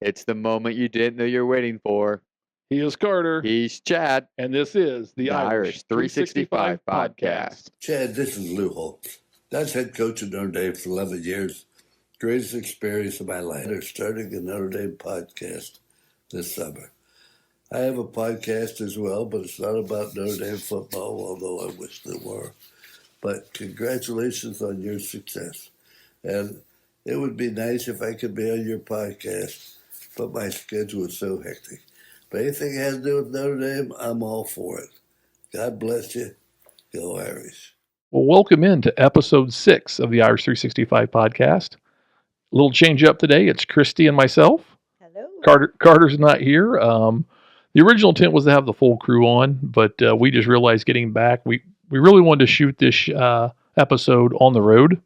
It's the moment you didn't know you're waiting for. He is Carter, He's Chad, and this is the Irish 365 Podcast. Chad, this is Lou Holtz. That's head coach at Notre Dame for 11 years. Greatest experience of my life. They're starting a Notre Dame podcast this summer. I have a podcast as well, but it's not about Notre Dame football, although I wish there were. But congratulations on your success. And it would be nice if I could be on your podcast, but my schedule is so hectic. But anything that has to do with Notre Dame, I'm all for it. God bless you. Go Irish. Well, welcome into episode 6 of the Irish 365 Podcast. A little change up today. It's Christy and myself. Hello. Carter's not here. The original intent was to have the full crew on, but we just realized getting back, we really wanted to shoot this episode on the road,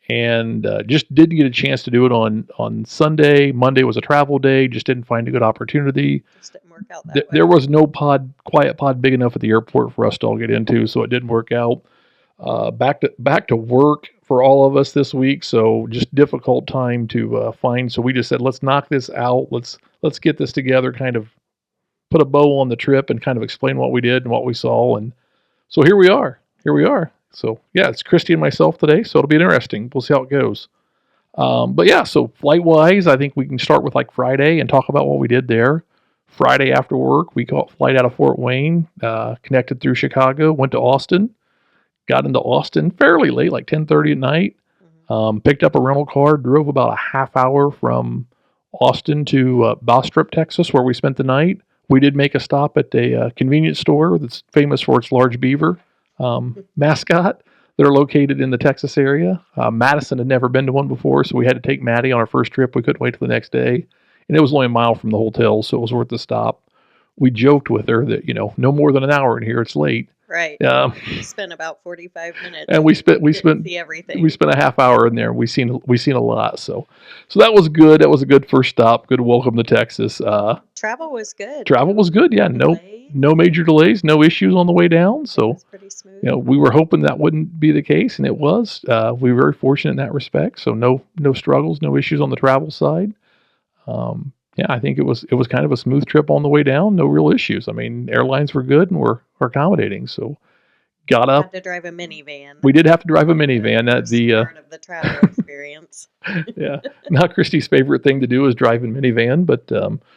and just didn't get a chance to do it on Sunday. Monday was a travel day. Just didn't find a good opportunity. Just didn't work out that way. There was no quiet pod big enough at the airport for us to all get into, so it didn't work out. Back to work for all of us this week, so just difficult time to find. So we just said, let's knock this out. Let's get this together, kind of put a bow on the trip, and kind of explain what we did and what we saw. And so here we are. So yeah, it's Christy and myself today, so it'll be interesting. We'll see how it goes. But yeah, so flight wise, I think we can start with like Friday and talk about what we did there. Friday after work, we caught a flight out of Fort Wayne, connected through Chicago, went to Austin, got into Austin fairly late, like 10:30 at night. Picked up a rental car, drove about a half hour from Austin to Bastrop, Texas, where we spent the night. We did make a stop at a convenience store that's famous for its large beaver mascot. They're located in the Texas area. Madison had never been to one before, so we had to take Maddie on our first trip. We couldn't wait till the next day. And it was only a mile from the hotel, so it was worth the stop. We joked with her that, no more than an hour in here, it's late. Right. We spent about 45 minutes. And we spent see everything. We spent a half hour in there. We seen a lot. So that was good. That was a good first stop. Good welcome to Texas. Travel was good. Yeah. No major delays, no issues on the way down. So it was pretty smooth. we were hoping that wouldn't be the case, and it was. We were very fortunate in that respect. So no struggles, no issues on the travel side. Yeah, I think it was kind of a smooth trip on the way down. No real issues. I mean, airlines were good and were accommodating. So got up. Had to drive a minivan. We did have to drive a minivan. At the part of the travel experience. Yeah, not Christy's favorite thing to do is drive a minivan, but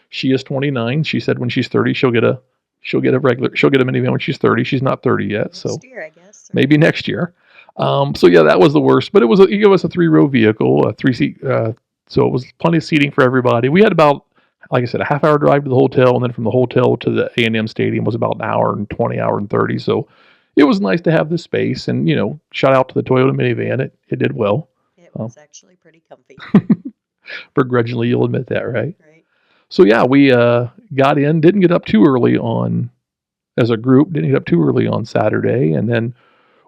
she is 29. She said when she's 30, she'll get a minivan when she's 30. She's not 30 yet, next year, I guess. Maybe next year. So yeah, that was the worst. But it gave us a 3-row vehicle, a 3-seat. So it was plenty of seating for everybody. We had about, like I said, a half-hour drive to the hotel, and then from the hotel to the A&M stadium was about an hour and 20, hour and 30. So it was nice to have the space, and, shout out to the Toyota minivan. It did well. It was actually pretty comfy. Begrudgingly, you'll admit that, right? Right. So yeah, we got in, didn't get up too early as a group, didn't get up too early on Saturday, and then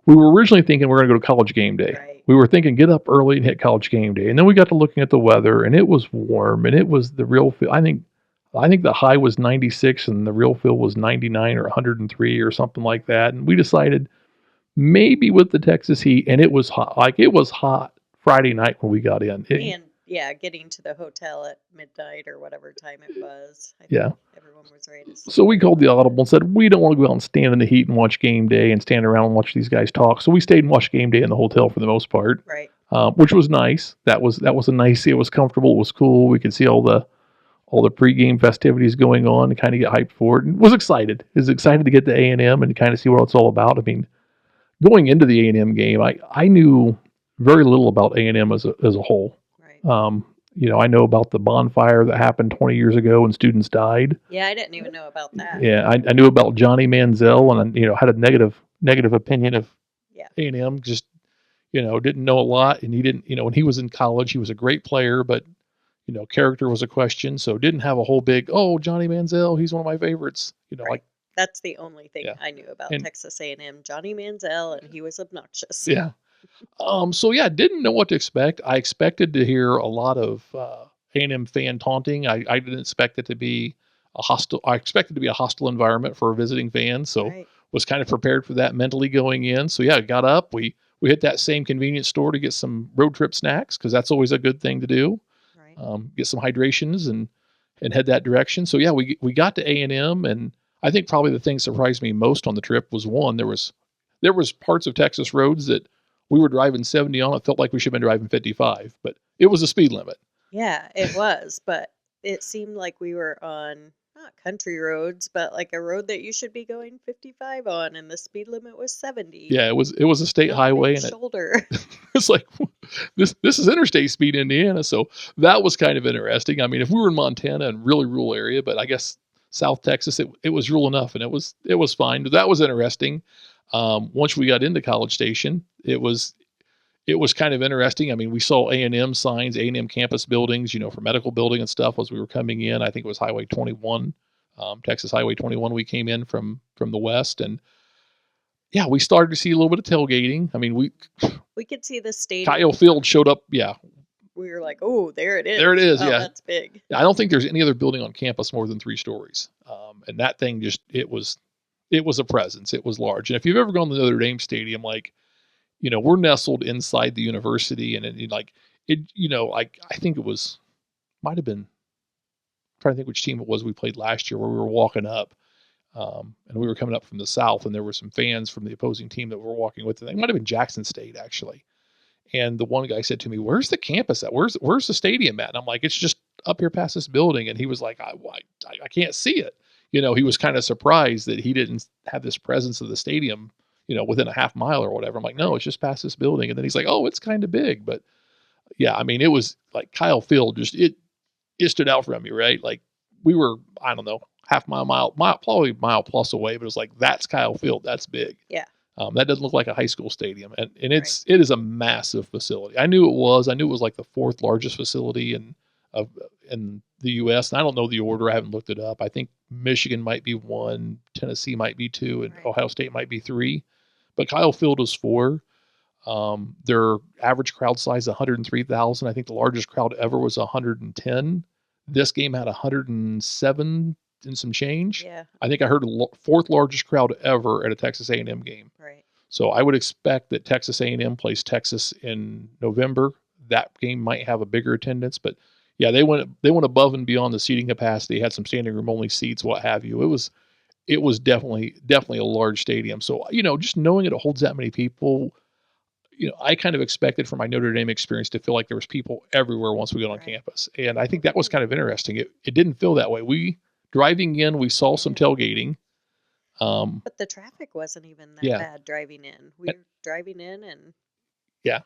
we were originally thinking we're going to go to College Game Day. Right. We were thinking get up early and hit College Game Day. And then we got to looking at the weather, and it was warm, and it was the real feel. I think the high was 96 and the real feel was 99 or 103 or something like that. And we decided maybe with the Texas heat, and it was hot. Like it was hot Friday night when we got in. Getting to the hotel at midnight or whatever time it was. I Yeah. think everyone was ready to sleep. So we called the audible and said, we don't want to go out and stand in the heat and watch game day and stand around and watch these guys talk. So we stayed and watched game day in the hotel for the most part, Right. Which was nice. That was a nice, it was comfortable. It was cool. We could see all the pregame festivities going on and kind of get hyped for it, and was excited. Was excited to get to A&M and kind of see what it's all about. I mean, going into the A&M game, I knew very little about A&M as a whole. Right. I know about the bonfire that happened 20 years ago when students died. Yeah, I didn't even know about that. Yeah, I knew about Johnny Manziel, and had a negative opinion of A&M. Just didn't know a lot, and he didn't. When he was in college, he was a great player, but character was a question. So didn't have a whole big Johnny Manziel, he's one of my favorites. Right. That's the only thing I knew about Texas A&M. Johnny Manziel, and he was obnoxious. Yeah. So yeah, didn't know what to expect. I expected to hear a lot of A&M fan taunting. I didn't expect it to be a hostile. I expected to be a hostile environment for a visiting fan. So was kind of prepared for that mentally going in. So yeah, got up. We hit that same convenience store to get some road trip snacks because that's always a good thing to do. Right. get some hydrations and head that direction. So yeah, we got to A&M, and I think probably the thing that surprised me most on the trip was one, there was parts of Texas roads that we were driving 70 on. It felt like we should have been driving 55, but it was a speed limit. Yeah, it was, but it seemed like we were on not country roads, but like a road that you should be going 55 on, and the speed limit was 70. Yeah, it was a state highway, and shoulder. it's like this is interstate speed in Indiana, so that was kind of interesting. I mean, if we were in Montana and really rural area, but I guess South Texas, it was rural enough, and it was fine. But that was interesting. Once we got into College Station, it was kind of interesting. I mean, we saw A&M signs, A&M campus buildings, for medical building and stuff as we were coming in. I think it was Highway 21, Texas Highway 21. We came in from the west, and yeah, we started to see a little bit of tailgating. I mean, we could see the stadium. Kyle Field showed up. Yeah, we were like, oh, there it is. There it is. Oh, yeah, that's big. I don't think there's any other building on campus more than 3 stories. And that thing it was a presence. It was large. And if you've ever gone to the Notre Dame Stadium, like, we're nestled inside the university, and I think it was, might have been, I'm trying to think which team it was we played last year, where we were walking up, and we were coming up from the south, and there were some fans from the opposing team that were walking with it. It might have been Jackson State, actually. And the one guy said to me, "Where's the campus at? Where's the stadium at?" And I'm like, "It's just up here past this building." And he was like, I can't see it. He was kind of surprised that he didn't have this presence of the stadium, within a half mile or whatever. I'm like, "No, it's just past this building." And then he's like, "Oh, it's kind of big." But yeah, I mean, it was like Kyle Field, just it stood out from me, right? Like, we were, I don't know, half mile, probably mile plus away, but it was like, that's Kyle Field. That's big. Yeah. That doesn't look like a high school stadium, and it is a massive facility. I knew it was like the 4th largest facility in the U.S. And I don't know the order. I haven't looked it up. I think Michigan might be 1, Tennessee might be 2, and Ohio State might be 3. But Kyle Field is 4. Their average crowd size 103,000. I think the largest crowd ever was 110. This game had 107 and some change. Yeah. I think I heard 4th largest crowd ever at a Texas A&M game. Right. So I would expect that Texas A&M plays Texas in November. That game might have a bigger attendance, but yeah, they went above and beyond the seating capacity. Had some standing room only seats, what have you. It was definitely a large stadium. So just knowing it holds that many people, I kind of expected from my Notre Dame experience to feel like there was people everywhere once we got on campus, and I think that was kind of interesting. It didn't feel that way. Driving in, we saw some tailgating. But the traffic wasn't even that bad driving in. We were driving in, and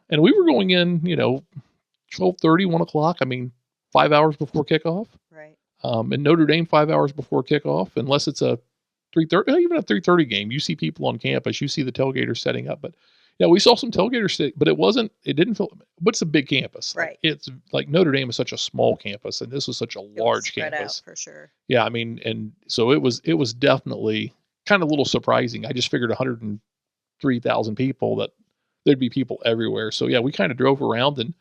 and we were going in, 12:30, 1 o'clock. I mean, 5 hours before kickoff. Right. In Notre Dame, 5 hours before kickoff, unless it's a 3:30, even a 3:30 game. You see people on campus. You see the tailgaters setting up. But yeah, we saw some tailgaters, but it didn't feel. But it's a big campus. Right. It's like Notre Dame is such a small campus, and this was such a large campus. Out for sure. Yeah, I mean, and so it was definitely kind of a little surprising. I just figured 103,000 people, that there'd be people everywhere. So yeah, we kind of drove around, and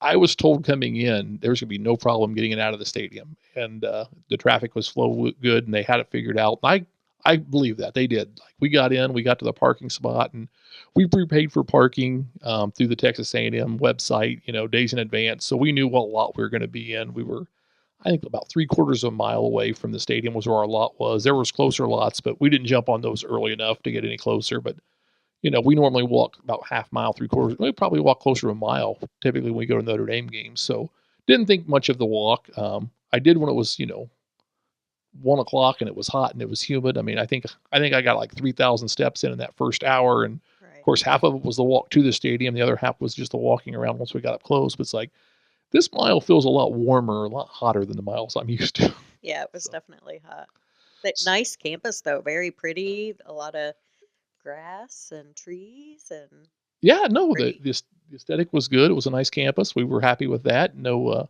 I was told coming in there was going to be no problem getting it out of the stadium, and the traffic was flow good, and they had it figured out. And I believe that they did. Like, we got to the parking spot, and we prepaid for parking through the Texas A&M website, days in advance. So we knew what lot we were going to be in. We were, I think, about 3/4 of a mile away from the stadium was where our lot was. There was closer lots, but we didn't jump on those early enough to get any closer. But we normally walk about half mile, 3/4. We probably walk closer to a mile typically when we go to Notre Dame games. So didn't think much of the walk. I did when it was 1 o'clock and it was hot and it was humid. I mean, I think I got like 3,000 steps in that first hour, and of course half of it was the walk to the stadium. The other half was just the walking around once we got up close. But it's like, this mile feels a lot warmer, a lot hotter than the miles I'm used to. Yeah, it was definitely hot. Nice campus though, very pretty. A lot of grass and trees and. Yeah, no, the aesthetic was good. It was a nice campus. We were happy with that. No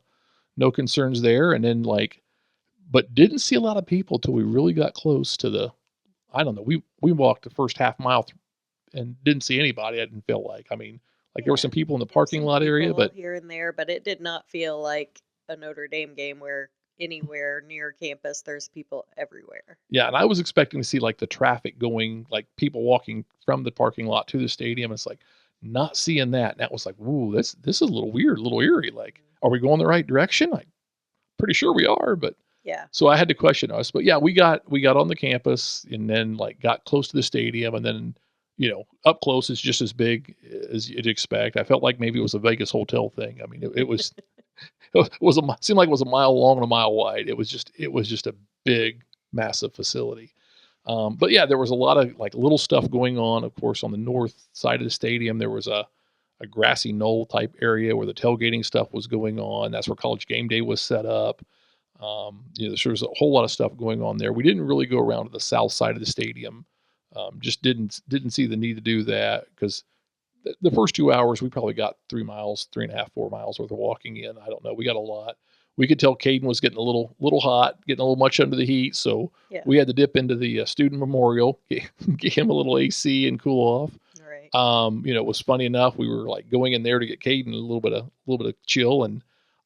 concerns there. And then but didn't see a lot of people till we really got close to I don't know. We walked the first half mile and didn't see anybody. I didn't feel like. I mean, there were some people in the parking lot area, but here and there, but it did not feel like a Notre Dame game where anywhere near campus there's people everywhere. Yeah, and I was expecting to see the traffic going, people walking from the parking lot to the stadium. It's not seeing that. And that was ooh, this is a little weird, a little eerie. are we going the right direction? I'm pretty sure we are, but Yeah. so I had to question us. But yeah, we got on the campus and then like got close to the stadium, and then up close is just as big as you'd expect. I felt like maybe it was a Vegas hotel thing. I mean, it was seemed like it was a mile long and a mile wide. It was just a big, massive facility. But yeah, there was a lot of like little stuff going on. Of course, on the north side of the stadium, there was a grassy knoll type area where the tailgating stuff was going on. That's where College Game Day was set up. There was a whole lot of stuff going on there. We didn't really go around to the south side of the stadium. Just didn't see the need to do that because the first 2 hours we probably got 3 miles, 3.5, 4 miles worth of walking in. I don't know. We got a lot. We could tell Caden was getting a little hot, getting a little much under the heat. So Yeah. we had to dip into the student memorial, get him a little AC and cool off. Right. It was funny enough. We were like going in there to get Caden a little bit of chill, and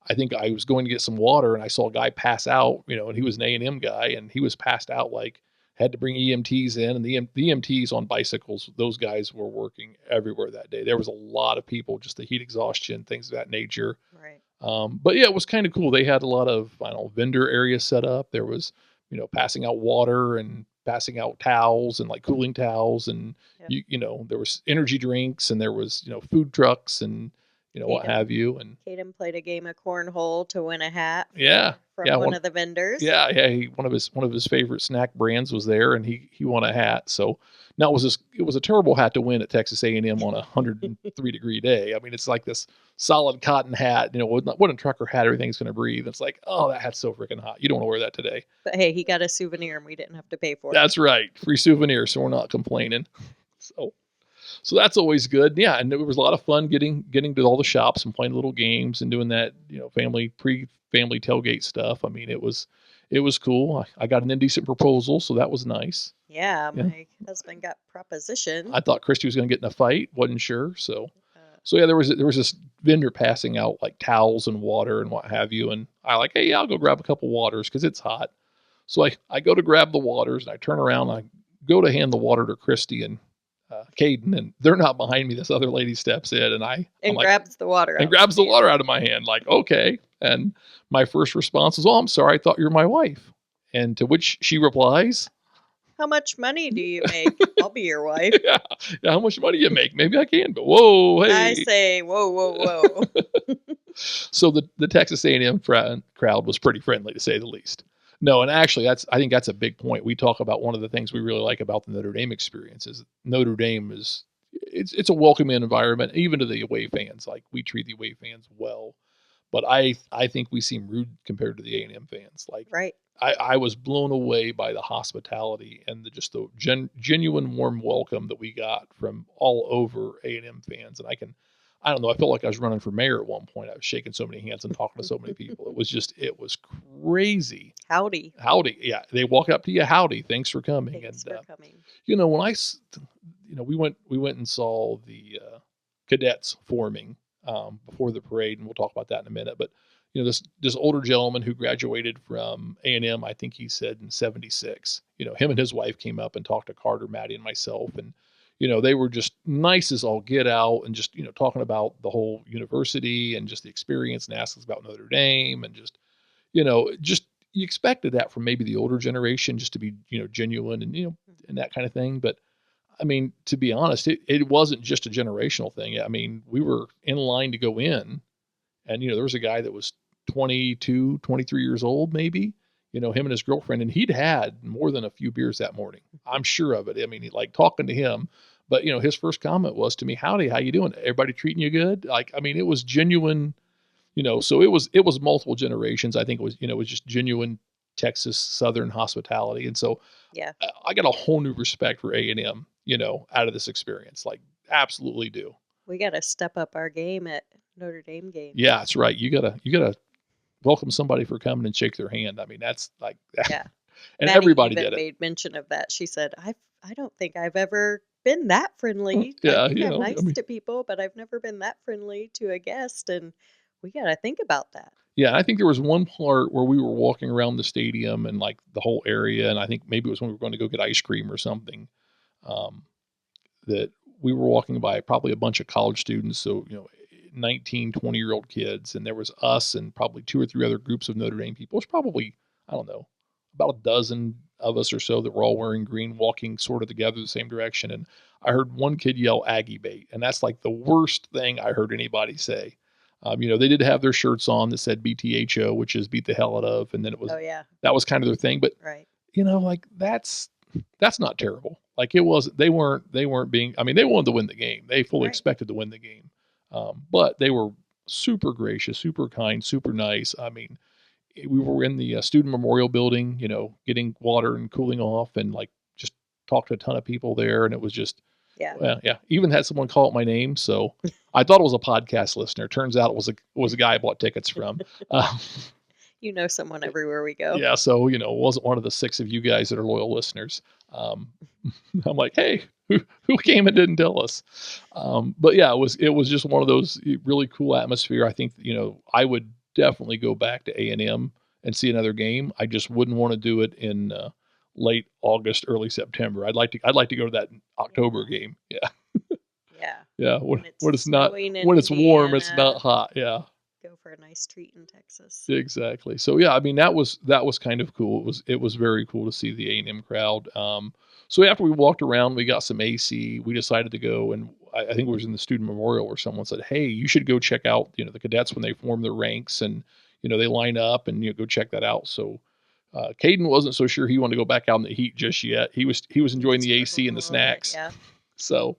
I think I was going to get some water, and I saw a guy pass out. And he was an A&M guy, and he was passed out. Like had to bring EMTs in, and the EMTs on bicycles. Those guys were working everywhere that day. There was a lot of people, just the heat exhaustion, things of that nature. Right. But yeah, it was kind of cool. They had a lot of vendor areas set up. There was passing out water and passing out towels and like cooling towels, and there was energy drinks, and there was food trucks and what have you. And Caden played a game of cornhole to win a hat. Yeah. From one of the vendors. Yeah. One of his favorite snack brands was there, and he won a hat. So now it was a terrible hat to win at Texas A&M on a 103-degree day. I mean, it's like this solid cotton hat. What a trucker hat, everything's going to breathe. It's like, oh, that hat's so freaking hot. You don't want to wear that today. But hey, he got a souvenir, and we didn't have to pay for it. That's right, free souvenir. So we're not complaining. So that's always good. Yeah, and it was a lot of fun getting to all the shops and playing little games and doing that, family tailgate stuff. I mean, it was cool. I got an indecent proposal, so that was nice. Yeah, my husband got propositioned. I thought Christy was going to get in a fight, wasn't sure. So yeah, there was this vendor passing out like towels and water and what have you, and I like, hey, I'll go grab a couple waters because it's hot. So I go to grab the waters, and I turn around, and I go to hand the water to Christy and Caden, and they're not behind me. This other lady steps in, and grabs the water out of my hand. Like, okay. And my first response is, "Oh, I'm sorry. I thought you were my wife." And to which she replies, "How much money do you make? I'll be your wife." Yeah. How much money do you make? Maybe I can, but whoa, hey. I say, whoa. So the Texas A&M crowd was pretty friendly, to say the least. No, and actually, I think that's a big point. We talk about one of the things we really like about the Notre Dame experience is Notre Dame it's a welcoming environment, even to the away fans. Like, we treat the away fans well, but I think we seem rude compared to the A&M fans. Like, right. I was blown away by the hospitality and the genuine warm welcome that we got from all over A&M fans. And I don't know. I felt like I was running for mayor at one point. I was shaking so many hands and talking to so many people. It was crazy. Howdy. Yeah. They walk up to you. Howdy. Thanks for coming. Thanks for coming. When we went and saw the cadets forming before the parade, and we'll talk about that in a minute. But this older gentleman who graduated from A&M, I think he said in '76. Him and his wife came up and talked to Carter, Maddie, and myself, and they were just nice as all get out, and just talking about the whole university and just the experience, and asked us about Notre Dame, and just you expected that from maybe the older generation, just to be genuine and and that kind of thing. But I mean, to be honest, it wasn't just a generational thing. I mean, we were in line to go in, and there was a guy that was 22, 23 years old, maybe. Him and his girlfriend, and he'd had more than a few beers that morning. I'm sure of it. I mean, like, talking to him, but his first comment was to me, "Howdy, how you doing? Everybody treating you good?" Like, I mean, it was genuine, so it was multiple generations. I think it was just genuine Texas Southern hospitality. And so yeah, I got a whole new respect for A&M, out of this experience. Like, absolutely do. We got to step up our game at Notre Dame games. Yeah, that's right. You gotta welcome somebody for coming and shake their hand. I mean, that's like, yeah. And Maddie everybody even did it. made mention of that. She said, I don't think I've ever been that friendly. Yeah, I think I'm nice to people, but I've never been that friendly to a guest. And we got to think about that. Yeah, I think there was one part where we were walking around the stadium and like the whole area, and I think maybe it was when we were going to go get ice cream or something, that we were walking by probably a bunch of college students. So, 19, 20-year-old kids, and there was us and probably 2 or 3 other groups of Notre Dame people. It was probably, I don't know, about a dozen of us or so that were all wearing green, walking sort of together the same direction. And I heard one kid yell Aggie bait, and that's like the worst thing I heard anybody say. They did have their shirts on that said BTHO, which is beat the hell out of, and then that was kind of their thing. But Right. like that's not terrible. Like they weren't being. I mean, they wanted to win the game. They fully Right. expected to win the game, but they were super gracious, super kind, super nice. I mean, we were in the student memorial building, getting water and cooling off, and like just talked to a ton of people there, and it was just. Yeah. Yeah. Even had someone call out my name, so I thought it was a podcast listener. Turns out it was a guy I bought tickets from. You know someone everywhere we go. Yeah, so it wasn't one of the 6 of you guys that are loyal listeners. I'm like, hey, who came and didn't tell us? But yeah, it was just one of those really cool atmosphere. I think I would definitely go back to A&M and see another game. I just wouldn't want to do it in late August, early September. I'd like to go to that October game. Yeah. Yeah. Yeah. When it's not snowing in when it's warm, it's Indiana, not hot. Yeah. Go for a nice treat in Texas. Exactly. So yeah, I mean that was kind of cool. It was very cool to see the A&M crowd. So after we walked around, we got some AC. We decided to go, and I think it was in the student memorial where someone said, "Hey, you should go check out the cadets when they form their ranks and they line up and go check that out." So Caden wasn't so sure he wanted to go back out in the heat just yet. He was enjoying the AC and the snacks. Yeah. So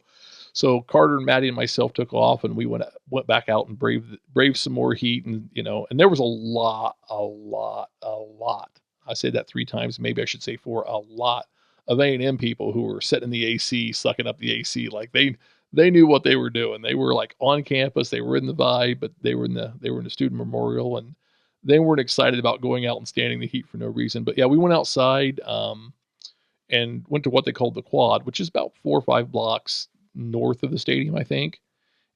Carter and Maddie and myself took off, and we went back out and braved some more heat, and and there was a lot. I said that 3 times, maybe I should say 4. A lot of A&M people who were sitting in the AC, sucking up the AC, like they knew what they were doing. They were like on campus, they were in the vibe, but they were in the student memorial, and they weren't excited about going out and standing the heat for no reason. But yeah, we went outside and went to what they called the Quad, which is about 4 or 5 blocks north of the stadium, I think.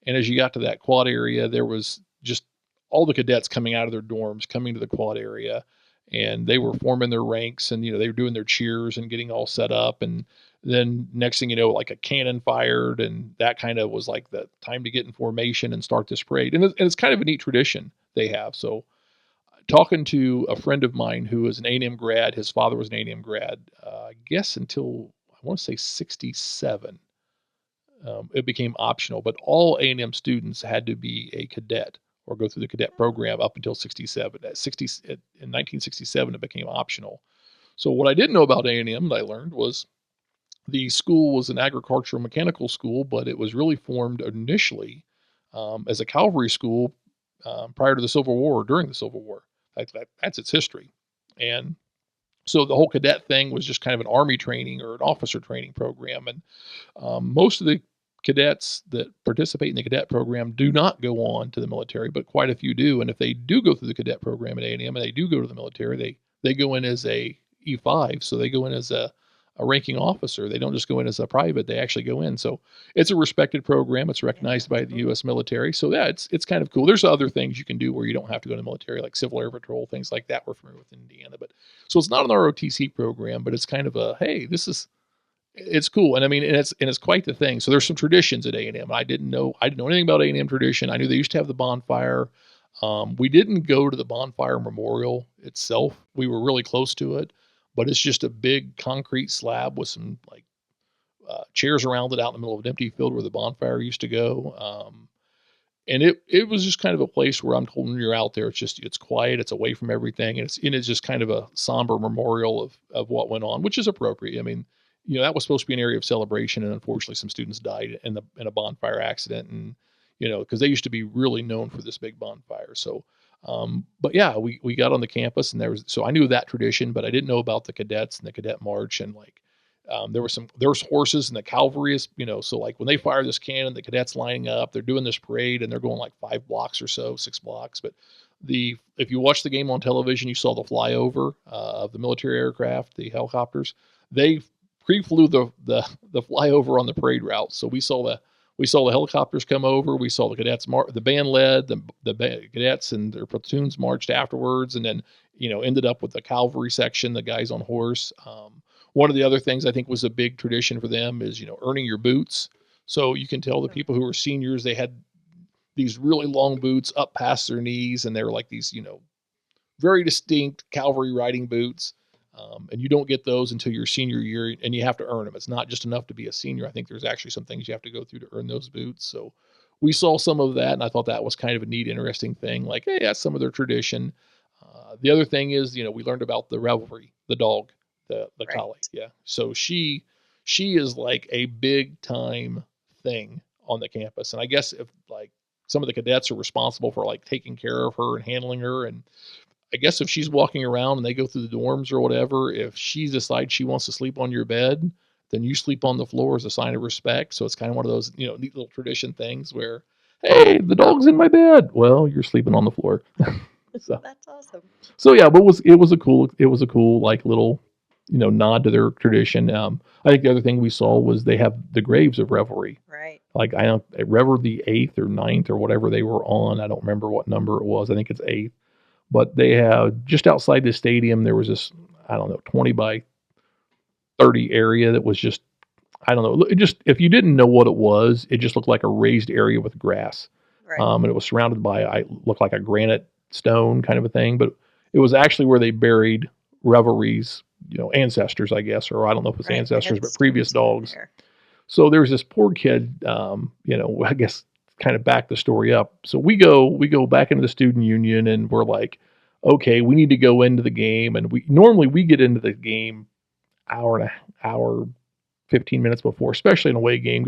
And as you got to that quad area, there was just all the cadets coming out of their dorms, coming to the quad area, and they were forming their ranks, and they were doing their cheers and getting all set up. And then next thing you know, like a cannon fired, and that kind of was like the time to get in formation and start this parade. And it's kind of a neat tradition they have. So talking to a friend of mine who is an A&M grad, his father was an A&M grad, I guess until I want to say 67. It became optional, but all A&M students had to be a cadet or go through the cadet program up until 67. In 1967, it became optional. So what I didn't know about A&M that I learned was the school was an agricultural mechanical school, but it was really formed initially as a cavalry school prior to the Civil War, during the Civil War. That's its history. And so the whole cadet thing was just kind of an army training or an officer training program. And most of the cadets that participate in the cadet program do not go on to the military, but quite a few do. And if they do go through the cadet program at A&M and they do go to the military, they go in as a E5. So they go in as a ranking officer. They don't just go in as a private, they actually go in. So it's a respected program. It's recognized by the U.S. military. So yeah, it's kind of cool. There's other things you can do where you don't have to go to the military, like Civil Air Patrol, things like that. We're familiar with in Indiana. But so it's not an ROTC program, but it's kind of a, hey, it's cool. And I mean, and it's quite the thing. So there's some traditions at A&M. I didn't know anything about A&M tradition. I knew they used to have the bonfire. We didn't go to the bonfire memorial itself. We were really close to it, but it's just a big concrete slab with some like chairs around it out in the middle of an empty field where the bonfire used to go. And it was just kind of a place where I'm told when you're out there, it's quiet, it's away from everything, and it's just kind of a somber memorial of what went on, which is appropriate. I mean, that was supposed to be an area of celebration, and unfortunately some students died in a bonfire accident, and because they used to be really known for this big bonfire. So but yeah, we got on the campus, and so I knew that tradition, but I didn't know about the cadets and the cadet march. And like there was horses, and the cavalry is, so like when they fire this cannon, the cadets lining up, they're doing this parade, and they're going like 5 blocks or so, 6 blocks. But if you watch the game on television, you saw the flyover of the military aircraft, the helicopters. They pre-flew the flyover on the parade route. So we saw the helicopters come over. We saw the cadets the band led, the cadets and their platoons marched afterwards, and then ended up with the cavalry section, the guys on horse. One of the other things I think was a big tradition for them is earning your boots. So you can tell the people who were seniors, they had these really long boots up past their knees, and they're like these, very distinct cavalry riding boots. And you don't get those until your senior year, and you have to earn them. It's not just enough to be a senior. I think there's actually some things you have to go through to earn those boots. So we saw some of that, and I thought that was kind of a neat, interesting thing. Like, hey, that's some of their tradition. The other thing is, we learned about the Revelry, the dog, the Right. collie. Yeah. So she is like a big time thing on the campus. And I guess if like some of the cadets are responsible for like taking care of her and handling her, and I guess if she's walking around and they go through the dorms or whatever, if she decides she wants to sleep on your bed, then you sleep on the floor as a sign of respect. So it's kind of one of those, neat little tradition things where, hey, the dog's in my bed. Well, you're sleeping on the floor. So That's awesome. so yeah, but it was a cool like little, nod to their tradition. I think the other thing we saw was they have the graves of Revelry. Right. Like I don't Revelry the 8th or 9th or whatever they were on. I don't remember what number it was. I think it's 8th. But they have just outside the stadium, there was this, I don't know, 20 by 30 area that was just, I don't know. It just, if you didn't know what it was, it just looked like a raised area with grass. Right. And it was surrounded by, looked like a granite stone kind of a thing, but it was actually where they buried Revelry's, ancestors, I guess, or I don't know if it's Right. They ancestors, had but previous stones in dogs. there. So there was this poor kid, I guess kind of back the story up. So we go back into the student union, and we're like, okay, we need to go into the game. And we get into the game hour, 15 minutes before, especially an away game,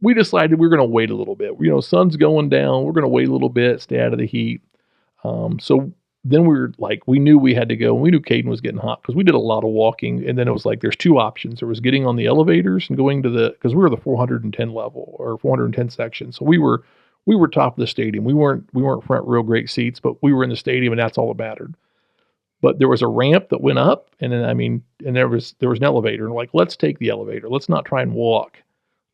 we decided we were going to wait a little bit. Sun's going down. We're going to wait a little bit, stay out of the heat. So then we knew we had to go, and we knew Caden was getting hot because we did a lot of walking. And then it was like, there's two options. There was getting on the elevators and going because we were the 410 level or 410 section. So we were top of the stadium. We weren't front real great seats, but we were in the stadium, and that's all that mattered. But there was a ramp that went up, and then, and there was an elevator, and like, let's take the elevator. Let's not try and walk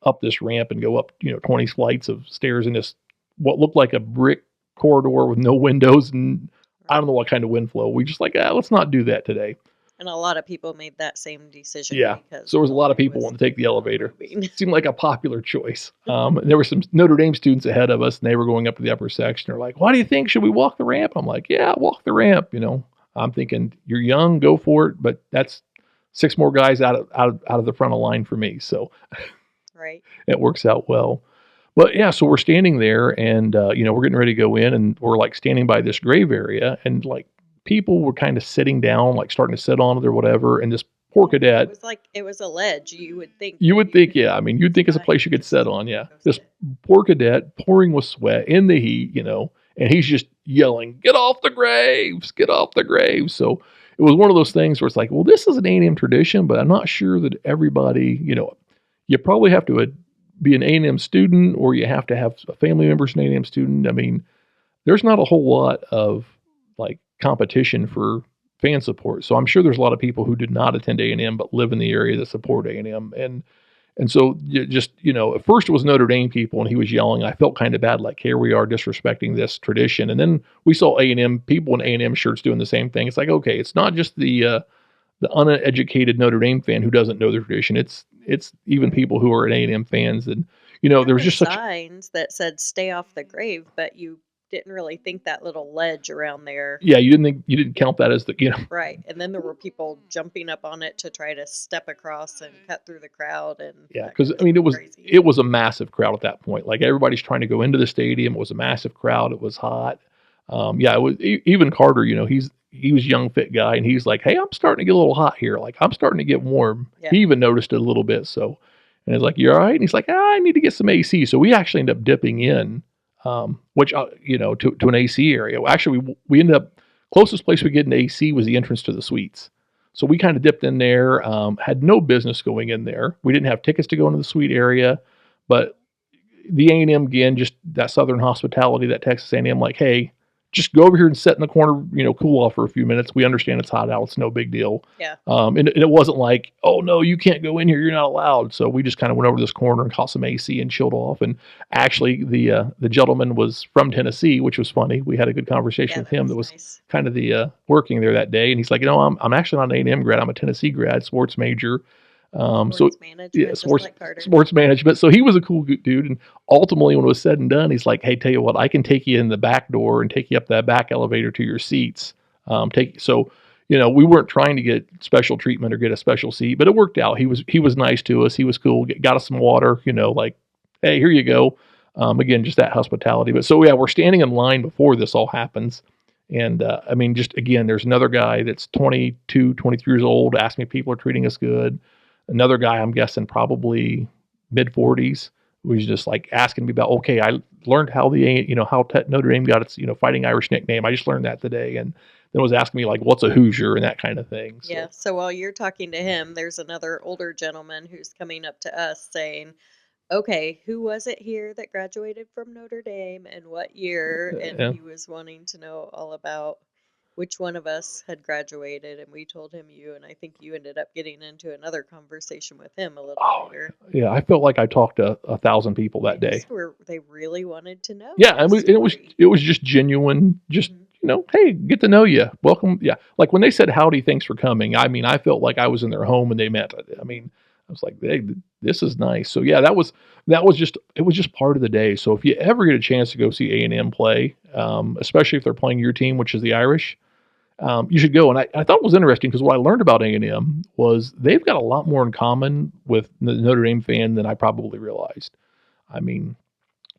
up this ramp and go up, 20 flights of stairs in this, what looked like a brick corridor with no windows, and I don't know what kind of wind flow. We just like, let's not do that today. And a lot of people made that same decision. Yeah. Because So there was a lot of it people was wanting to take the elevator. moving. It seemed like a popular choice. And there were some Notre Dame students ahead of us, and they were going up to the upper section. They're like, what do you think? Should we walk the ramp? I'm like, yeah, walk the ramp. I'm thinking, you're young, go for it. But that's 6 more guys out of the front of line for me. So Right. it works out well. But yeah, so we're standing there, and we're getting ready to go in, and we're like standing by this grave area, and like people were kind of sitting down, like starting to sit on it or whatever. And this poor cadet, It was a ledge. You would think. you'd think it's a place you could sit on. Yeah. This poor cadet pouring with sweat in the heat, and he's just yelling, get off the graves, get off the graves. So it was one of those things where it's like, well, this is an A&M tradition, but I'm not sure that everybody, you probably have to be an A&M student, or you have to have a family member's an A&M student. I mean, there's not a whole lot of like competition for fan support. So I'm sure there's a lot of people who did not attend A&M but live in the area that support A&M. And so at first it was Notre Dame people, and he was yelling. I felt kind of bad, like, here we are disrespecting this tradition. And then we saw A&M people in A&M shirts doing the same thing. It's like, okay, it's not just the uneducated Notre Dame fan who doesn't know the tradition. It's even people who are A&M fans. And, there was just signs that said stay off the grave, but you didn't really think that little ledge around there. Yeah, you didn't count that as Right. And then there were people jumping up on it to try to step across and cut through the crowd. And yeah, because it was a massive crowd at that point. Like, everybody's trying to go into the stadium. It was a massive crowd. It was hot. It was even Carter. He was a young, fit guy, and he's like, hey, I'm starting to get a little hot here. Like, I'm starting to get warm. Yeah. He even noticed it a little bit. So, and he's like, you all right? And he's like, I need to get some AC. So we actually ended up dipping in, which, to an AC area. Actually, we ended up, closest place we get in AC was the entrance to the suites. So we kind of dipped in there, had no business going in there. We didn't have tickets to go into the suite area, but the A&M, again, just that Southern hospitality, that Texas A&M, like, hey, just go over here and sit in the corner, cool off for a few minutes. We understand it's hot out. It's no big deal. Yeah. And it wasn't like, oh, no, you can't go in here. You're not allowed. So we just kind of went over to this corner and caught some AC and chilled off. And actually, the gentleman was from Tennessee, which was funny. We had a good conversation with him that was nice. kind of the working there that day. And he's like, I'm actually not an A&M grad. I'm a Tennessee grad, sports major. Sports So management, yeah, just sports like Carter. sports management. So he was a cool dude, and ultimately, when it was said and done, he's like, "Hey, tell you what, I can take you in the back door and take you up that back elevator to your seats. Take so." We weren't trying to get special treatment or get a special seat, but it worked out. He was nice to us. He was cool. Got us some water. Like, hey, here you go. Again, just that hospitality. But so yeah, we're standing in line before this all happens. And I mean, just again, there's another guy that's 22, 23 years old, asking if people are treating us good. Another guy, I'm guessing probably mid 40s, was just like asking me about, okay, I learned how Notre Dame got its, Fighting Irish nickname. I just learned that today. And then was asking me like, what's a Hoosier and that kind of thing. So Yeah. So while you're talking to him, there's another older gentleman who's coming up to us saying, okay, who was it here that graduated from Notre Dame and what year? And yeah. he was wanting to know all about which one of us had graduated. And we told him you, and I think you ended up getting into another conversation with him a little Oh, later. yeah. I felt like I talked to 1,000 people that day. They really wanted to know. Yeah, your it was story. it was just genuine, just Mhm. hey, get to know you, welcome. Yeah, like when they said howdy, thanks for coming. I mean, I felt like I was in their home and they meant it. I mean, I was like, hey, this is nice. So yeah, that was just it was just part of the day. So if you ever get a chance to go see A&M play, especially if they're playing your team, which is the Irish, you should go. And I thought it was interesting because what I learned about A&M was they've got a lot more in common with the Notre Dame fan than I probably realized. I mean,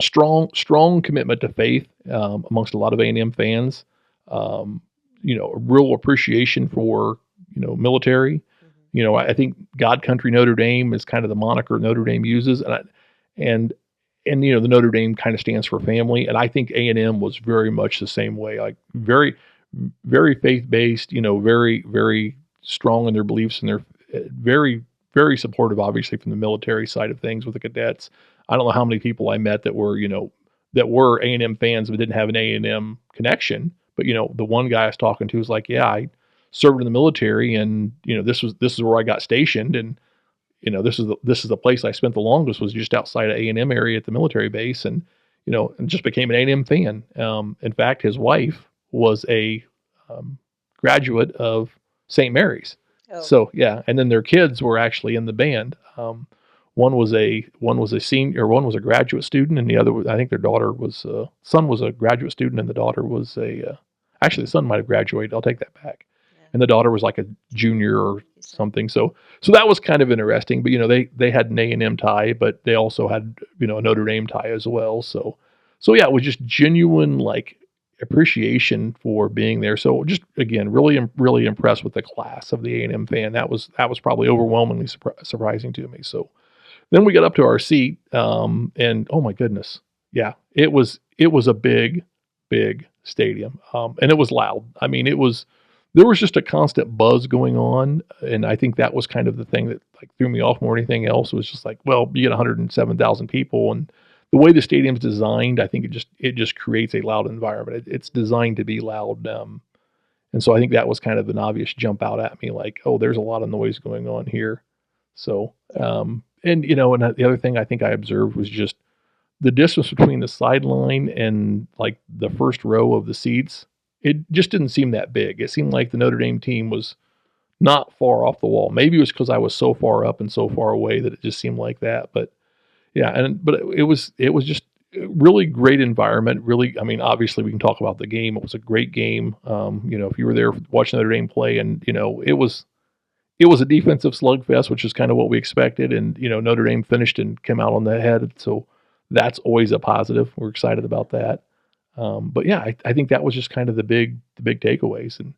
strong commitment to faith amongst a lot of A&M fans. Um, a real appreciation for military. Mhm. I think God Country Notre Dame is kind of the moniker Notre Dame uses, and the Notre Dame kind of stands for family, and I think A&M was very much the same way, like very very faith based. Very very strong in their beliefs and they're very very supportive, obviously from the military side of things with the cadets. I don't know how many people I met that were A&M fans but didn't have an A&M connection. But the one guy I was talking to was like, yeah, I served in the military, and this is where I got stationed, and this is the place I spent the longest, was just outside of A&M area at the military base, and just became an A&M fan. In fact, his wife was a graduate of St. Mary's. Oh, So yeah, and then their kids were actually in the band. One was a senior, or one was a graduate student, and the other I think their daughter was son was a graduate student, and the daughter was actually the son might have graduated. I'll take that back. yeah. And the daughter was like a junior or You said. something. So that was kind of interesting. But they had an A&M tie, but they also had a Notre Dame tie as well. So yeah, it was just genuine like appreciation for being there. So just again, really impressed with the class of the A&M fan. That was probably overwhelmingly surprising to me. So then we got up to our seat, and oh my goodness, yeah, it was a big stadium, and it was loud. I mean, there was just a constant buzz going on, and I think that was kind of the thing that like threw me off more than anything else. Was just like, well, you get 107,000 people, and the way the stadium's designed, I think it just creates a loud environment. It's designed to be loud, and so I think that was kind of an obvious jump out at me, like, oh, there's a lot of noise going on here. So, and the other thing I think I observed was just the distance between the sideline and like the first row of the seats. It just didn't seem that big. It seemed like the Notre Dame team was not far off the wall. Maybe it was because I was so far up and so far away that it just seemed like that. But yeah, but it was just a really great environment. Really, I mean, obviously we can talk about the game. It was a great game. If you were there watching Notre Dame play, and it was a defensive slugfest, which is kind of what we expected. And Notre Dame finished and came out on the head, so that's always a positive. We're excited about that. But yeah, I think that was just kind of the big takeaways. And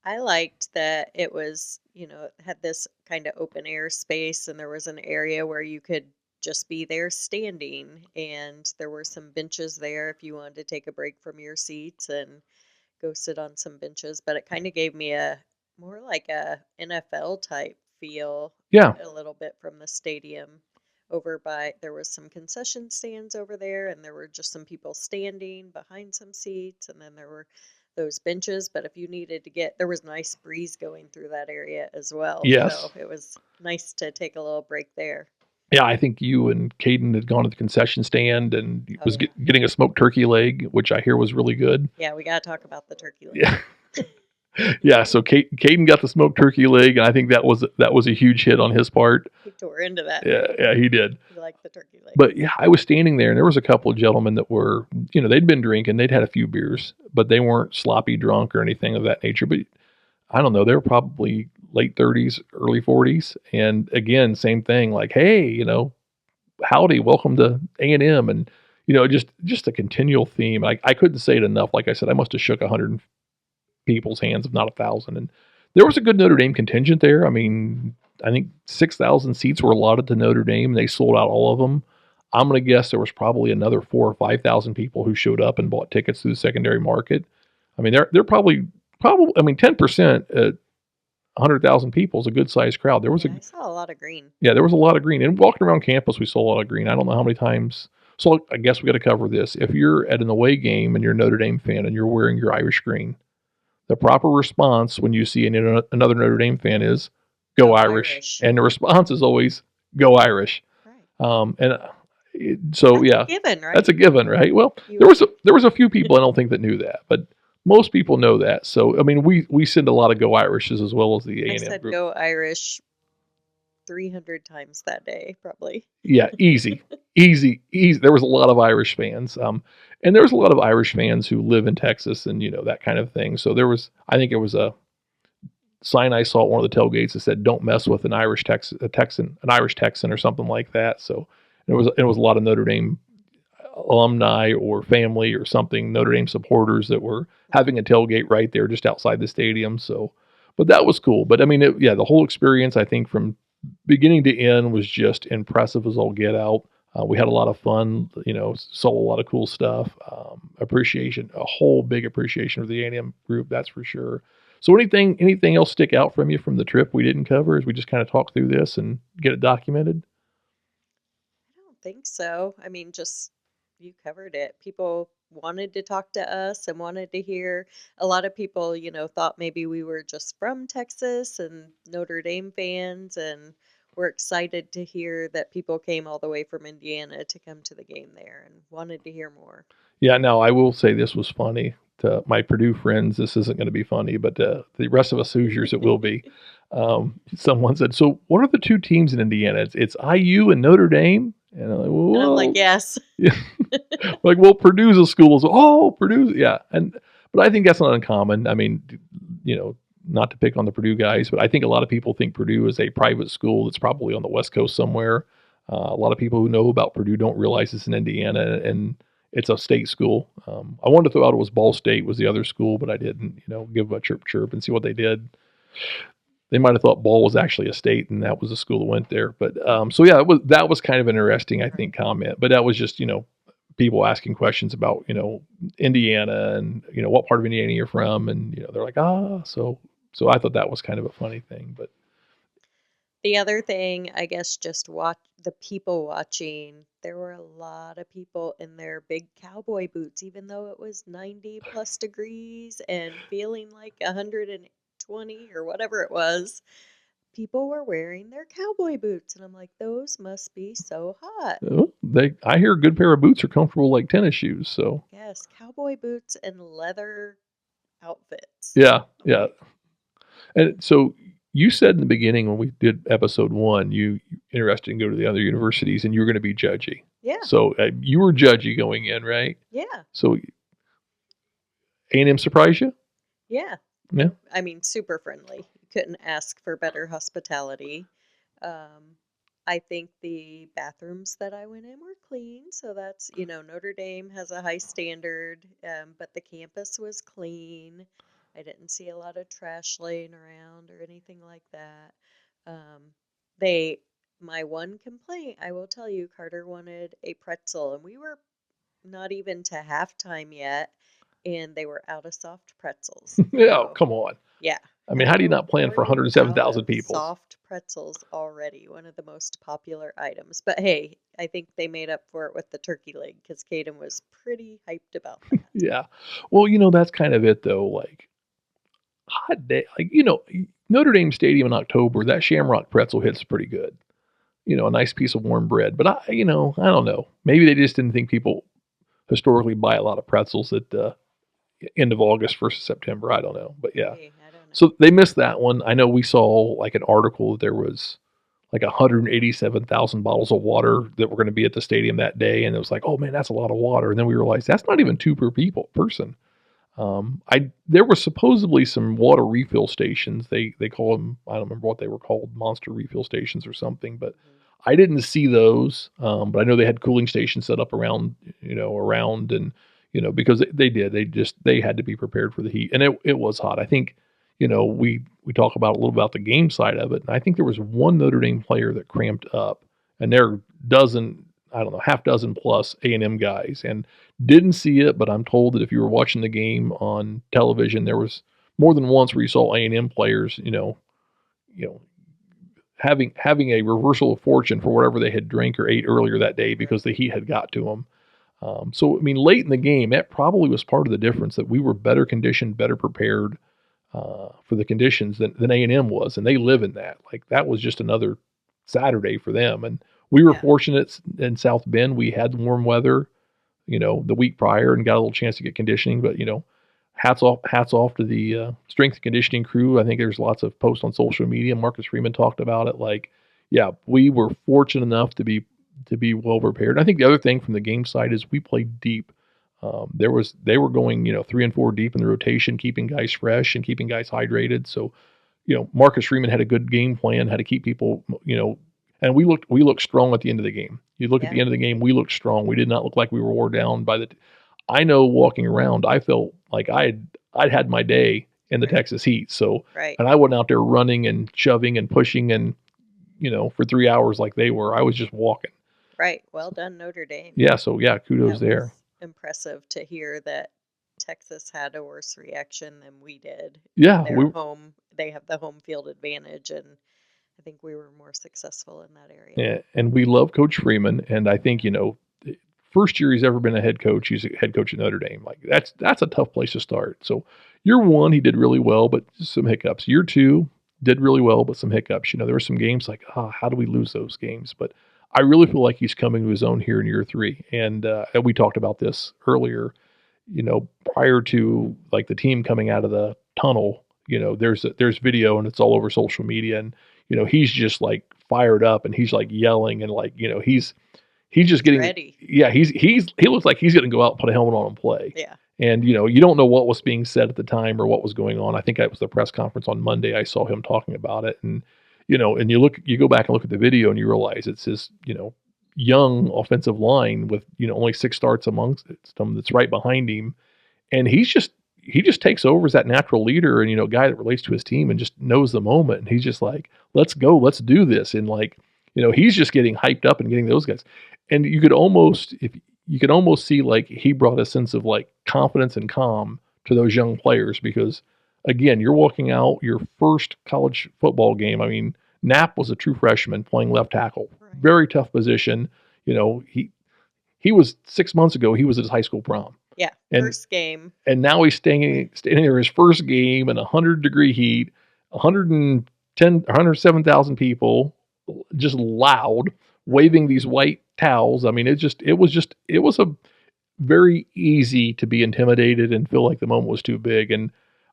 I liked that it was, it had this kind of open air space, and there was an area where you could just be there standing, and there were some benches there if you wanted to take a break from your seats and go sit on some benches. But it kind of gave me a more like a NFL type feel yeah, a little bit from the stadium. There was some concession stands over there, and there were just some people standing behind some seats, and then there were those benches. But if you needed to there was nice breeze going through that area as well. yes, So it was nice to take a little break there. yeah. I think you and Caden had gone to the concession stand and Oh, was yeah. getting a smoked turkey leg, which I hear was really good. Yeah, we got to talk about the turkey leg. Yeah. Yeah, so Caden got the smoked turkey leg, and I think that was a huge hit on his part. He tore into that. Yeah, he did. He liked the turkey leg. But yeah, I was standing there, and there was a couple of gentlemen that were, they'd been drinking, they'd had a few beers, but they weren't sloppy drunk or anything of that nature. But I don't know, they were probably late 30s, early 40s, and again, same thing, like, hey, howdy, welcome to A&M, and just a continual theme. I couldn't say it enough. Like I said, I must have shook 100 people's hands, if not 1,000, and there was a good Notre Dame contingent there. I mean, I think 6,000 seats were allotted to Notre Dame. And they sold out all of them. I'm going to guess there was probably another 4,000 or 5,000 people who showed up and bought tickets through the secondary market. I mean, they're probably. I mean, 10% at 100,000 people is a good sized crowd. There was I saw a lot of green. Yeah, there was a lot of green. And walking around campus, we saw a lot of green. I don't know how many times. So I guess we got to cover this. If you're at an away game and you're a Notre Dame fan and you're wearing your Irish green, the proper response when you see another Notre Dame fan is go Irish. And the response is always go Irish. Right. So that's yeah, a given, right? That's a given, right? Well, there was a few people I don't think that knew that, but most people know that. So I mean, we send a lot of go Irishes as well as the A&M I said group. Go Irish 300 times that day, probably. Yeah, easy. There was a lot of Irish fans, and there was a lot of Irish fans who live in Texas and that kind of thing. So I think it was a sign I saw at one of the tailgates that said "Don't mess with an Irish Texan or something like that." So it was a lot of Notre Dame alumni or family or something, Notre Dame supporters that were having a tailgate right there just outside the stadium. So, but that was cool. But I mean, the whole experience, I think from beginning to end was just impressive as all get out. We had a lot of fun, saw a lot of cool stuff. A whole big appreciation for the A&M group, that's for sure. So anything else stick out from you from the trip we didn't cover as we just kind of talk through this and get it documented? I don't think so. I mean, just you covered it. People wanted to talk to us and wanted to hear. A lot of people, thought maybe we were just from Texas and Notre Dame fans, and we're excited to hear that people came all the way from Indiana to come to the game there and wanted to hear more. Yeah, now I will say this was funny. To my Purdue friends, this isn't going to be funny, but the rest of us Hoosiers, it will be. Someone said, so what are the two teams in Indiana? It's IU and Notre Dame? And I'm like, well, and I'm like, yes. Yeah. Like, well, Purdue's a school. Purdue's, yeah. But I think that's not uncommon. I mean, not to pick on the Purdue guys, but I think a lot of people think Purdue is a private school that's probably on the West Coast somewhere. A lot of people who know about Purdue don't realize it's in Indiana, and it's a state school. I wanted to throw out it was Ball State was the other school, but I didn't, give a chirp and see what they did. They might have thought Ball was actually a state, and that was the school that went there. But so yeah, that was kind of an interesting, I think, comment. But that was just people asking questions about Indiana and what part of Indiana you're from, and they're like so I thought that was kind of a funny thing. But the other thing, I guess, just watch the people watching. There were a lot of people in their big cowboy boots, even though it was 90 plus degrees and feeling like 120 or whatever it was. People were wearing their cowboy boots, and I'm like, those must be so hot. I hear a good pair of boots are comfortable like tennis shoes. So yes, cowboy boots and leather outfits. Yeah. And so you said in the beginning when we did episode 1, you interested in go to the other universities and you were going to be judgy. Yeah. So you were judgy going in, right? Yeah. So A&M surprised you? Yeah. Yeah. I mean, super friendly. You couldn't ask for better hospitality. I think the bathrooms that I went in were clean. So that's, Notre Dame has a high standard, but the campus was clean. I didn't see a lot of trash laying around or anything like that. My one complaint, I will tell you, Carter wanted a pretzel, and we were not even to halftime yet, and they were out of soft pretzels. Yeah, come on. Yeah. I mean, how do you not plan for 107,000 people? Soft pretzels already, one of the most popular items. But hey, I think they made up for it with the turkey leg because Caden was pretty hyped about that. Yeah. Well, that's kind of it, though. Like, hot day, like, Notre Dame Stadium in October, that Shamrock pretzel hits pretty good. A nice piece of warm bread. But I don't know. Maybe they just didn't think people historically buy a lot of pretzels at end of August, 1st of September. I don't know. But yeah. Hey, I don't So they missed that one. I know we saw like an article that there was like 187,000 bottles of water that were going to be at the stadium that day, and it was like, oh man, that's a lot of water. And then we realized that's not even two per person. I There were supposedly some water refill stations. They call them, I don't remember what they were called, monster refill stations or something, but Mhm. I didn't see those. But I know they had cooling stations set up around, and because they had to be prepared for the heat, and it was hot. I think, we talk about a little about the game side of it, and I think there was one Notre Dame player that cramped up, and there are dozen, I don't know, half dozen plus A&M guys, and didn't see it, but I'm told that if you were watching the game on television, there was more than once where you saw A&M players, you know, having a reversal of fortune for whatever they had drank or ate earlier that day because the heat had got to them. So I mean, late in the game, that probably was part of the difference, that we were better conditioned, better prepared for the conditions than A&M was, and they live in that. Like that was just another Saturday for them, and we were Yeah. fortunate in South Bend. We had warm weather, the week prior, and got a little chance to get conditioning. But hats off to the strength and conditioning crew. I think there's lots of posts on social media. Marcus Freeman talked about it. Like, yeah, we were fortunate enough to be well prepared. I think the other thing from the game side is we played deep. They were going 3 and 4 deep in the rotation, keeping guys fresh and keeping guys hydrated. So Marcus Freeman had a good game plan, how to keep people, and we looked strong at the end of the game. You look at the Yeah. end of the game, we looked strong. We did not look like we were wore down by the. I know walking around, I felt like I'd had my day in the Right. Texas heat. So, Right. and I wasn't out there running and shoving and pushing and for 3 hours like they were. I was just walking. Right. Well done, Notre Dame. Yeah. So yeah, kudos That there. was impressive to hear that Texas had a worse reaction than we did. Yeah, They're home. They have the home field advantage, and I think we were more successful in that area. Yeah, and we love Coach Freeman, and I think first year he's ever been a head coach. He's a head coach at Notre Dame. Like that's a tough place to start. So year one he did really well, but some hiccups. Year two did really well, but some hiccups. There were some games like, how do we lose those games? But I really feel like he's coming to his own here in year three, and we talked about this earlier. Prior to like the team coming out of the tunnel, there's video and it's all over social media, and he's just like fired up and he's like yelling and like he's just getting Ready. yeah he looks like he's going to go out and put a helmet on and play. Yeah. And you don't know what was being said at the time or what was going on. I think that was the press conference on Monday. I saw him talking about it, and and you go back and look at the video and you realize it's his young offensive line with only 6 starts amongst them that's right behind him, and he just takes over as that natural leader and guy that relates to his team and just knows the moment, and he's just like, let's go, let's do this, and like he's just getting hyped up and getting those guys, and you could almost see like he brought a sense of like confidence and calm to those young players, because again, you're walking out your first college football game. I mean, Knapp was a true freshman playing left tackle, Right. very tough position. He was 6 months ago, he was at his high school prom. Yeah. And- First game. And now he's standing there his first game in 100-degree heat, 107,000 people, just loud, waving these white towels. I mean, it was a very easy to be intimidated and feel like the moment was too big. And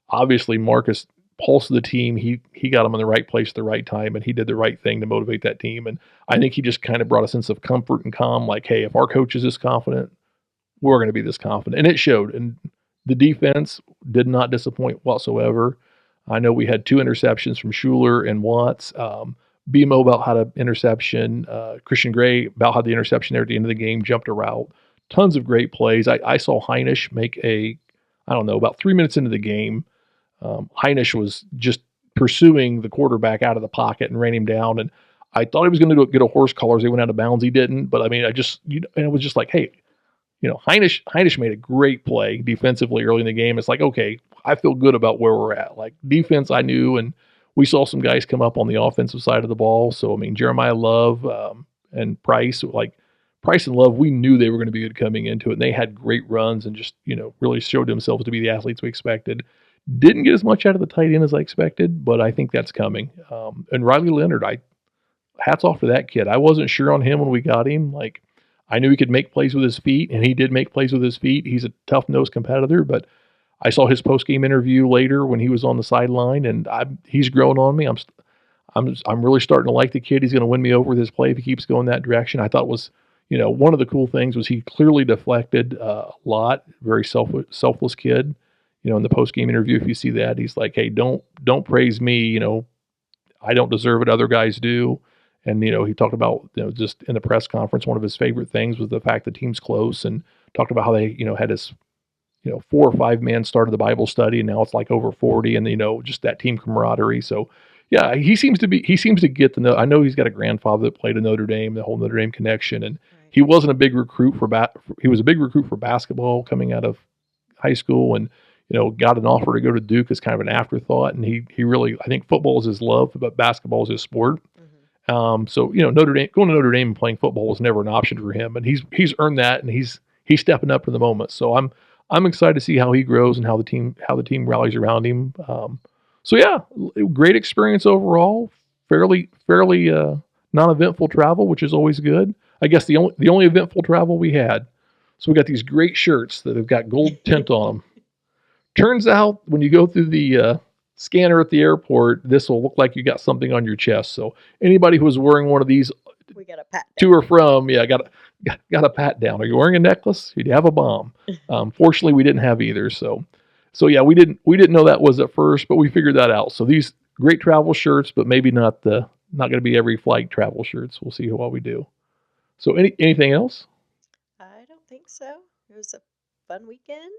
obviously Marcus pulse of the team, he got him in the right place at the right time, and he did the right thing to motivate that team. And I think he just kind of brought a sense of comfort and calm, like, hey, if our coach is this confident, we're going to be this confident. And it showed. And the defense did not disappoint whatsoever. I know we had 2 interceptions from Schuler and Watts. BMO about had an interception. Christian Gray about had the interception there at the end of the game, jumped a route. Tons of great plays. I saw Heinisch make about 3 minutes into the game, Heinisch was just pursuing the quarterback out of the pocket and ran him down. And I thought he was going to get a horse collar as he went out of bounds. He didn't. But I mean, and it was just like, hey, Heinisch made a great play defensively early in the game. It's like, okay, I feel good about where we're at. Like defense, I knew, and we saw some guys come up on the offensive side of the ball. So I mean, Jeremiah Love and Price and Love, we knew they were going to be good coming into it, and they had great runs and just really showed themselves to be the athletes we expected. Didn't get as much out of the tight end as I expected, but I think that's coming. And Riley Leonard, hats off to that kid. I wasn't sure on him when we got him. Like, I knew he could make plays with his feet, and he did make plays with his feet. He's a tough-nosed competitor, but I saw his post game interview later when he was on the sideline, and he's grown on me. I'm really starting to like the kid. He's going to win me over with his play if he keeps going that direction. I thought was, one of the cool things was he clearly deflected a lot. Very selfless kid. In the post game interview, if you see that, he's like, "Hey, don't praise me. I don't deserve it. Other guys do." And he talked about just in the press conference, one of his favorite things was the fact the team's close, and talked about how they had this 4 or 5 man started the Bible study, and now it's like over 40, and just that team camaraderie. So yeah, he seems to get the. I know he's got a grandfather that played at Notre Dame, the whole Notre Dame connection, and he wasn't a big recruit he was a big recruit for basketball coming out of high school, and got an offer to go to Duke as kind of an afterthought, and he really, I think football is his love, but basketball is his sport. So Notre Dame, going to Notre Dame and playing football was never an option for him, and he's earned that, and he's stepping up to the moment. So I'm excited to see how he grows and how the team rallies around him. So yeah, great experience overall. Fairly non-eventful travel, which is always good. I guess the only eventful travel we had. So we got these great shirts that have got gold tint on them. Turns out when you go through the scanner at the airport, this will look like you got something on your chest. So anybody who was wearing one of these we got a pat down. To or from, got a pat down. Are you wearing a necklace? Did you have a bomb? Fortunately, we didn't have either. So yeah, we didn't know that was at first, but we figured that out. So these great travel shirts, but maybe not going to be every flight travel shirts. We'll see how well we do. So anything else? I don't think so. It was a fun weekend.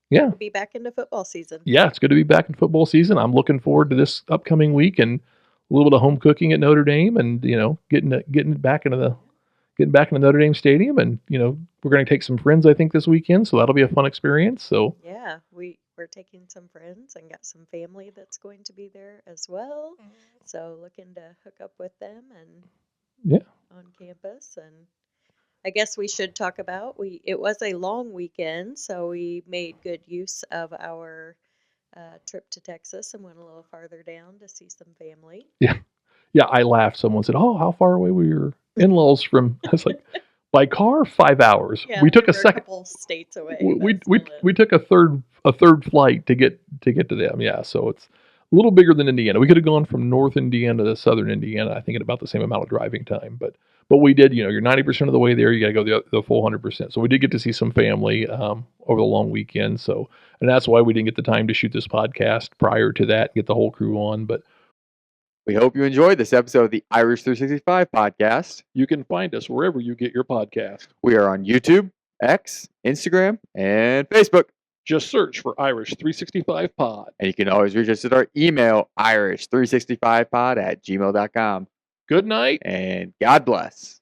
Yeah. We'll be back into football season. Yeah, it's good to be back in football season. I'm looking forward to this upcoming week and a little bit of home cooking at Notre Dame, and getting back into Notre Dame Stadium, and we're going to take some friends I think this weekend, so that'll be a fun experience. So yeah, we're taking some friends and got some family that's going to be there as well. So looking to hook up with them and on campus. And I guess we should talk about it was a long weekend, so we made good use of our trip to Texas and went a little farther down to see some family. Yeah, I laughed. Someone said, "Oh, how far away were your in-laws from?" I was like, "By car, 5 hours. Yeah, we took a second. A couple states away. We took a third flight to get to them. Yeah, so it's a little bigger than Indiana. We could have gone from North Indiana to Southern Indiana, I think, at about the same amount of driving time. But we did. You're 90% of the way there. You got to go the full 100%. So we did get to see some family over the long weekend. So, and that's why we didn't get the time to shoot this podcast prior to that and get the whole crew on. But we hope you enjoyed this episode of the Irish 365 podcast. You can find us wherever you get your podcast. We are on YouTube, X, Instagram, and Facebook. Just search for Irish 365 Pod. And you can always reach us at our email, irish365pod@gmail.com. Good night. And God bless.